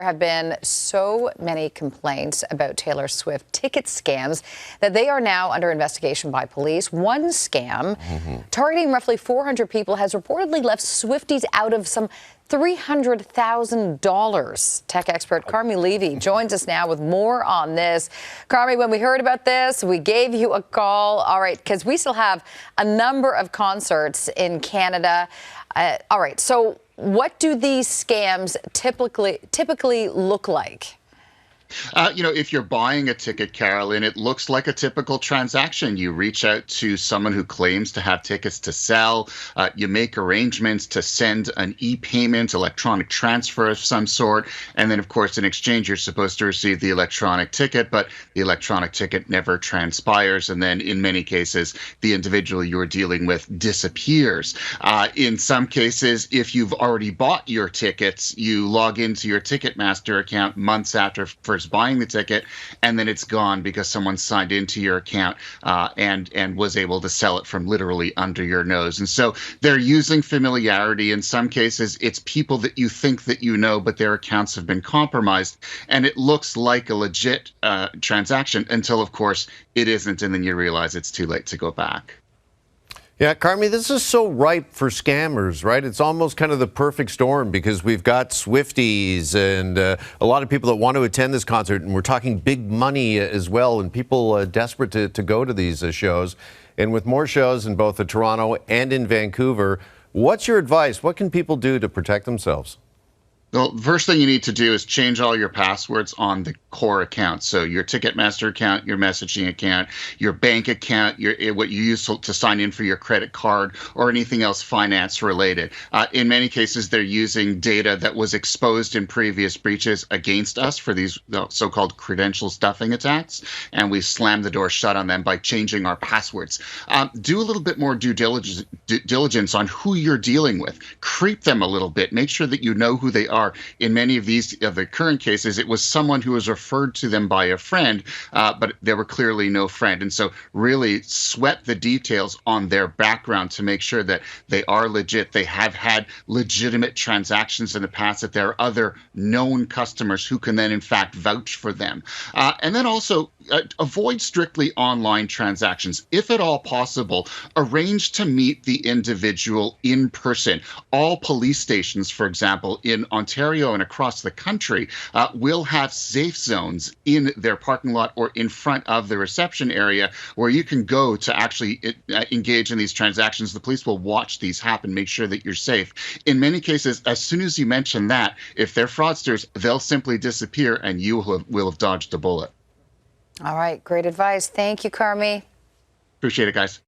Have been so many complaints about Taylor Swift ticket scams that they are now under investigation by police. One scam targeting roughly 400 people has reportedly left Swifties out of some $300,000. Tech expert Carmi Levy joins us now with more on this. Carmi, when we heard about this, we gave you a call. All right, because we still have a number of concerts in Canada. All right, so what do these scams typically look like? If you're buying a ticket, Carolyn, it looks like a typical transaction. You reach out to someone who claims to have tickets to sell. You make arrangements to send an e-payment, electronic transfer of some sort. And then, of course, in exchange, you're supposed to receive the electronic ticket, but the electronic ticket never transpires. And then in many cases, the individual you're dealing with disappears. In some cases, if you've already bought your tickets, you log into your Ticketmaster account months after first buying the ticket, and then it's gone because someone signed into your account and was able to sell it from literally under your nose. And so they're using familiarity. In some cases, it's people that you think that you know, but their accounts have been compromised, and it looks like a legit transaction until, of course, it isn't, and then you realize it's too late to go back. Yeah, Carmi, this is so ripe for scammers, right? It's almost kind of the perfect storm because we've got Swifties and a lot of people that want to attend this concert, and we're talking big money as well, and people desperate to go to these shows. And with more shows in both Toronto and in Vancouver, what's your advice? What can people do to protect themselves? Well, the first thing you need to do is change all your passwords on the core account. So your Ticketmaster account, your messaging account, your bank account, what you use to sign in for your credit card, or anything else finance related. In many cases, they're using data that was exposed in previous breaches against us for these so-called credential stuffing attacks, and we slammed the door shut on them by changing our passwords. Do a little bit more due diligence on who you're dealing with. Creep them a little bit. Make sure that you know who they are. In many of the current cases, it was someone who was referred to them by a friend, but they were clearly no friend. And so really sweat the details on their background to make sure that they are legit. They have had legitimate transactions in the past, that there are other known customers who can then, in fact, vouch for them. And then also avoid strictly online transactions. If at all possible, arrange to meet the individual in person. All police stations, for example, in Ontario and across the country will have safe zones in their parking lot or in front of the reception area where you can go to actually engage in these transactions. The police will watch these happen, make sure that you're safe. In many cases, as soon as you mention that, if they're fraudsters, they'll simply disappear and you will have dodged a bullet. All right, great advice. Thank you, Carmi. Appreciate it, guys.